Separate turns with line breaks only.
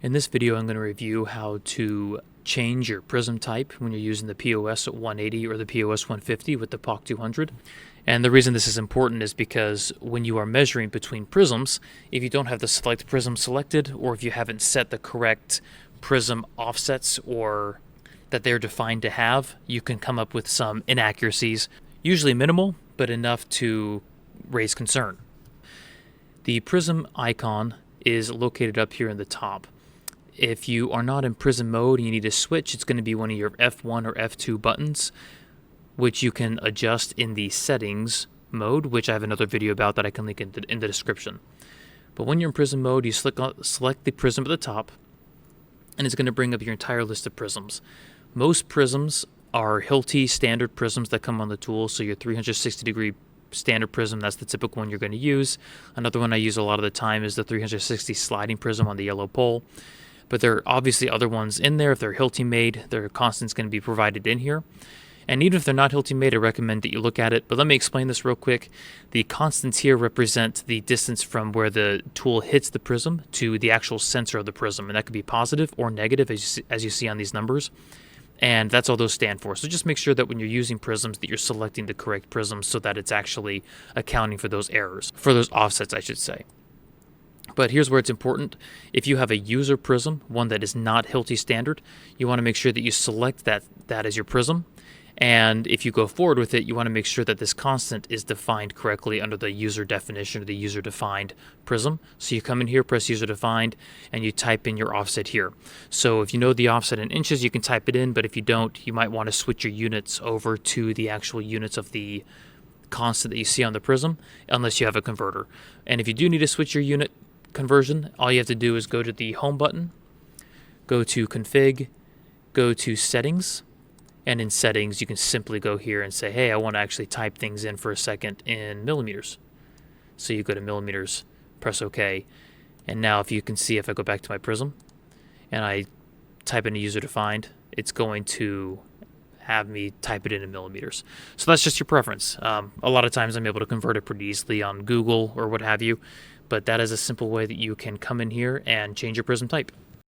In this video, I'm going to review how to change your prism type when you're using the POS 180 or the POS 150 with the POC 200. And the reason this is important is because when you are measuring between prisms, if you don't have the select prism selected, or if you haven't set the correct prism offsets or that they're defined to have, you can come up with some inaccuracies, usually minimal, but enough to raise concern. The prism icon is located up here in the top. If you are not in prism mode and you need to switch, it's going to be one of your F1 or F2 buttons, which you can adjust in the settings mode, which I have another video about that I can link in the description. But when you're in prism mode, you select the prism at the top, and it's going to bring up your entire list of prisms. Most prisms are Hilti standard prisms that come on the tool, so your 360 degree standard prism, that's the typical one you're going to use. Another one I use a lot of the time is the 360 sliding prism on the yellow pole. But there are obviously other ones in there. If they're Hilti made, their constant's going to be provided in here. And even if they're not Hilti made, I recommend that you look at it. But let me explain this real quick. The constants here represent the distance from where the tool hits the prism to the actual center of the prism. And that could be positive or negative as you see on these numbers. And that's all those stand for. So just make sure that when you're using prisms that you're selecting the correct prisms so that it's actually accounting for those errors, for those offsets, I should say. But here's where it's important. If you have a user prism, one that is not Hilti standard, you want to make sure that you select that as your prism. And if you go forward with it, you want to make sure that this constant is defined correctly under the user definition or the user defined prism. So you come in here, press user defined, and you type in your offset here. So if you know the offset in inches, you can type it in, but if you don't, you might want to switch your units over to the actual units of the constant that you see on the prism, unless you have a converter. And if you do need to switch your unit conversion, all you have to do is go to the home button, go to config, go to settings, and in settings you can simply go here and say, hey, I want to actually type things in for a second in millimeters. So you go to millimeters, press OK, and now if you can see, if I go back to my prism and I type in a user defined, it's going to have me type it in millimeters. So that's just your preference. A lot of times I'm able to convert it pretty easily on Google or what have you, but that is a simple way that you can come in here and change your prism type.